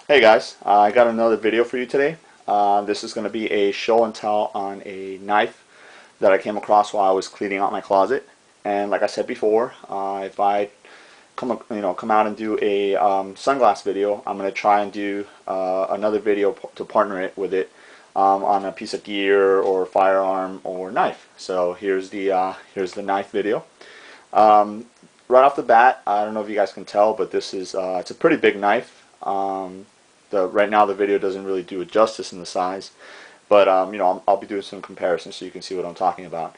Hey guys, I got another video for you today. This is going to be a show and tell on a knife that I came across while I was cleaning out my closet. And like I said before, if I come out and do a sunglass video, I'm going to try and do another video to partner it with it on a piece of gear or firearm or knife. So here's the knife video. Right off the bat, I don't know if you guys can tell, but this is it's a pretty big knife. Right now the video doesn't really do it justice in the size, but I'll be doing some comparisons so you can see what I'm talking about.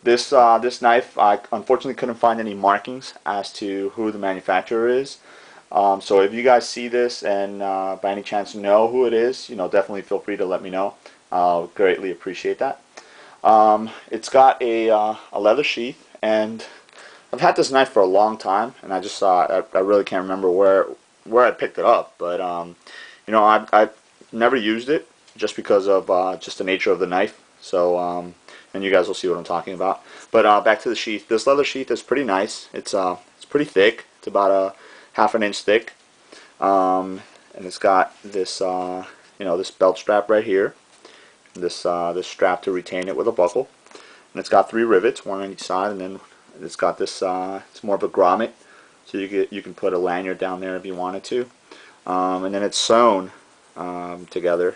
This knife, I unfortunately couldn't find any markings as to who the manufacturer is. So if you guys see this and by any chance know who it is, definitely feel free to let me know. I'll greatly appreciate that. It's got a leather sheath, and I've had this knife for a long time, and I just I really can't remember where I picked it up, but I've never used it just because of just the nature of the knife. So and you guys will see what I'm talking about. But back to the sheath. This leather sheath is pretty nice. It's pretty thick. It's about a half an inch thick, and it's got this this belt strap right here. This strap to retain it with a buckle, and it's got 3 rivets, one on each side, and then it's got this. It's more of a grommet, so you can put a lanyard down there if you wanted to, and then it's sewn together.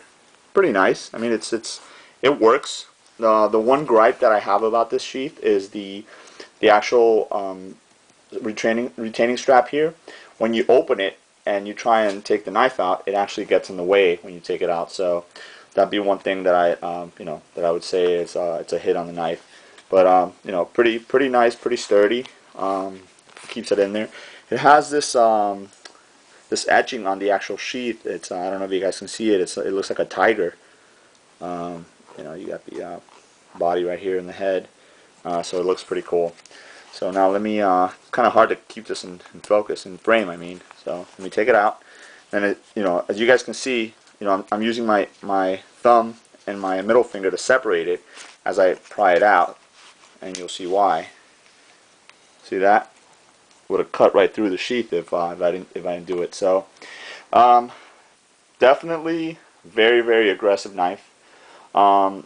Pretty nice. I mean, it works. The one gripe that I have about this sheath is the actual retaining strap here. When you open it and you try and take the knife out, it actually gets in the way when you take it out. So that'd be one thing that I would say is it's a hit on the knife. But pretty nice, pretty sturdy. Keeps it in there. It has this this etching on the actual sheath. It's I don't know if you guys can see it. It looks like a tiger. You got the body right here in the head, so it looks pretty cool. So now let me. It's kind of hard to keep this in focus, in frame. I mean, so let me take it out. And as you guys can see, I'm using my thumb and my middle finger to separate it as I pry it out, and you'll see why. See that? Would have cut right through the sheath if I didn't do it. So definitely very aggressive knife. I'll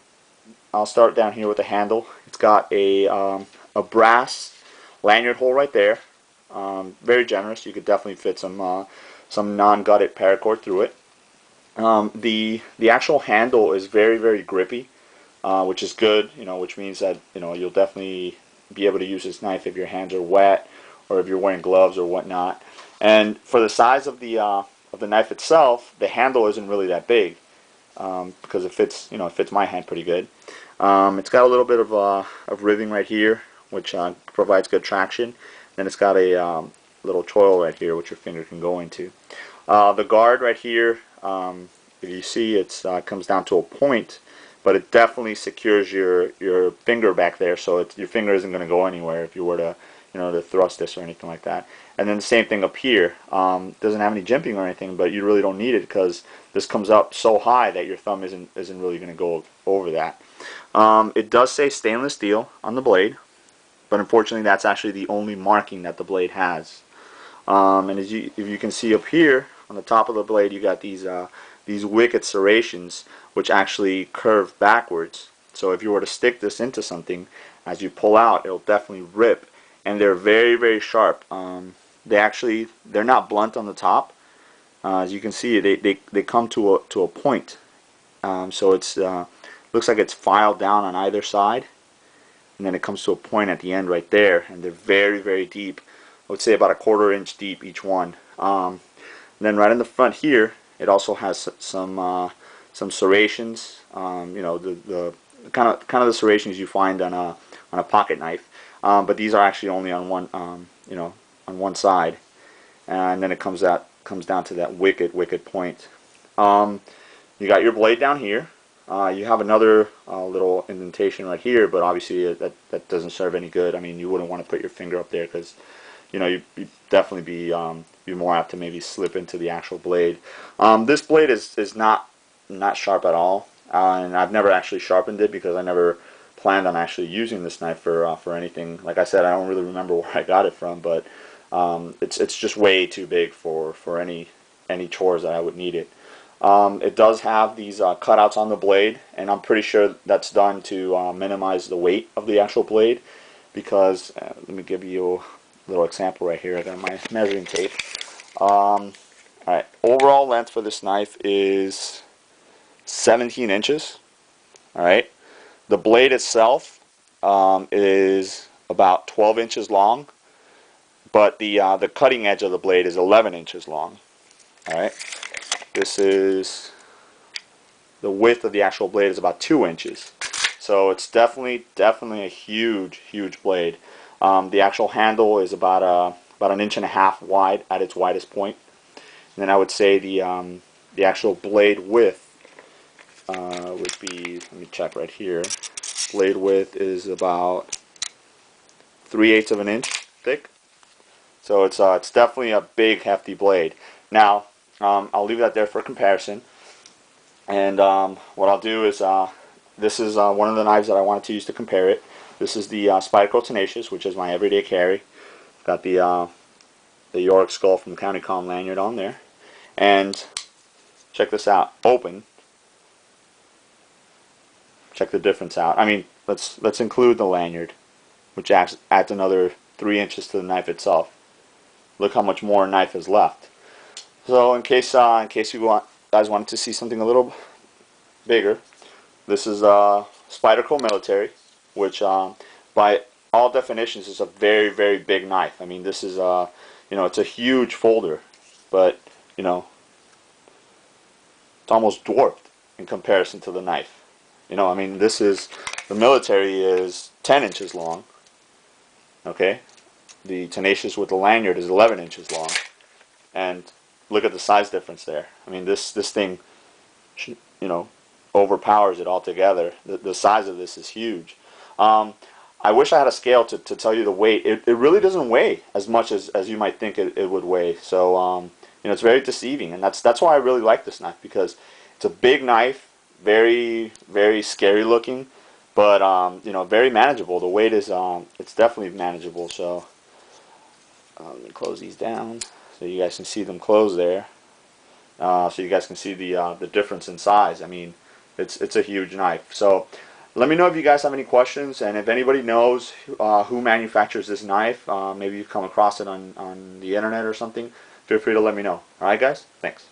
start down here with the handle. It's got a brass lanyard hole right there. Very generous. You could definitely fit some non-gutted paracord through it. The actual handle is very grippy, which is good. Which means that you'll definitely be able to use this knife if your hands are wet or if you're wearing gloves or whatnot. And for the size of the knife itself, the handle isn't really that big because it fits my hand pretty good. It's got a little bit of ribbing right here, which provides good traction. Then it's got a little choil right here, which your finger can go into. The guard right here, if you see, it comes down to a point, but it definitely secures your finger back there, so your finger isn't going to go anywhere if you were to to thrust this or anything like that. And then the same thing up here. Doesn't have any jimping or anything, but you really don't need it because this comes up so high that your thumb isn't really going to go over that. It does say stainless steel on the blade, but unfortunately that's actually the only marking that the blade has. And if you can see up here on the top of the blade, you got these wicked serrations which actually curve backwards. So if you were to stick this into something, as you pull out, it'll definitely rip. And they're very sharp. They're not blunt on the top. As you can see, they come to a point. So it's looks like it's filed down on either side, and then it comes to a point at the end right there. And they're very deep. I would say about a 1/4 inch deep each one. And then right in the front here, it also has some serrations. The kind of the serrations you find on a pocket knife. But these are actually only on one, on one side, and then it comes down to that wicked point. You got your blade down here. You have another little indentation right here, but obviously that doesn't serve any good. I mean, you wouldn't want to put your finger up there because you'd definitely be more apt to maybe slip into the actual blade. This blade is not sharp at all, and I've never actually sharpened it because I never planned on actually using this knife for anything. Like I said, I don't really remember where I got it from, but it's just way too big for any any chores that I would need it. It does have these cutouts on the blade, and I'm pretty sure that's done to minimize the weight of the actual blade, because let me give you a little example right here. I got my measuring tape. Alright, overall length for this knife is 17 inches. Alright, the blade itself is about 12 inches long, but the cutting edge of the blade is 11 inches long. Alright, this is the width of the actual blade is about 2 inches. So it's definitely a huge blade. The actual handle is about an inch and a half wide at its widest point. And then I would say the actual blade width would be, let me check right here. Blade width is about 3/8 of an inch thick. So it's definitely a big, hefty blade. Now, I'll leave that there for comparison. And what I'll do is, this is one of the knives that I wanted to use to compare it. This is the Spyderco Tenacious, which is my everyday carry. Got the Yorick skull from County Com lanyard on there. And check this out. Open. Check the difference out. I mean, let's include the lanyard, which adds another 3 inches to the knife itself. Look how much more knife is left. So in case you guys wanted to see something a little bigger, this is Spyderco Military, which by all definitions is a very big knife. I mean, this is it's a huge folder, but it's almost dwarfed in comparison to the knife. I mean, the Military is 10 inches long. Okay, the Tenacious with the lanyard is 11 inches long, and look at the size difference there. I mean, this thing, overpowers it altogether. The size of this is huge. I wish I had a scale to tell you the weight. It really doesn't weigh as much as you might think it would weigh. So it's very deceiving, and that's why I really like this knife, because it's a big knife, very scary looking, but very manageable. The weight is it's definitely manageable. So let me close these down so you guys can see them close there. So you guys can see the difference in size. I mean, it's a huge knife. So let me know if you guys have any questions, and if anybody knows who manufactures this knife, maybe you've come across it on the internet or something, feel free to let me know. Alright guys, thanks.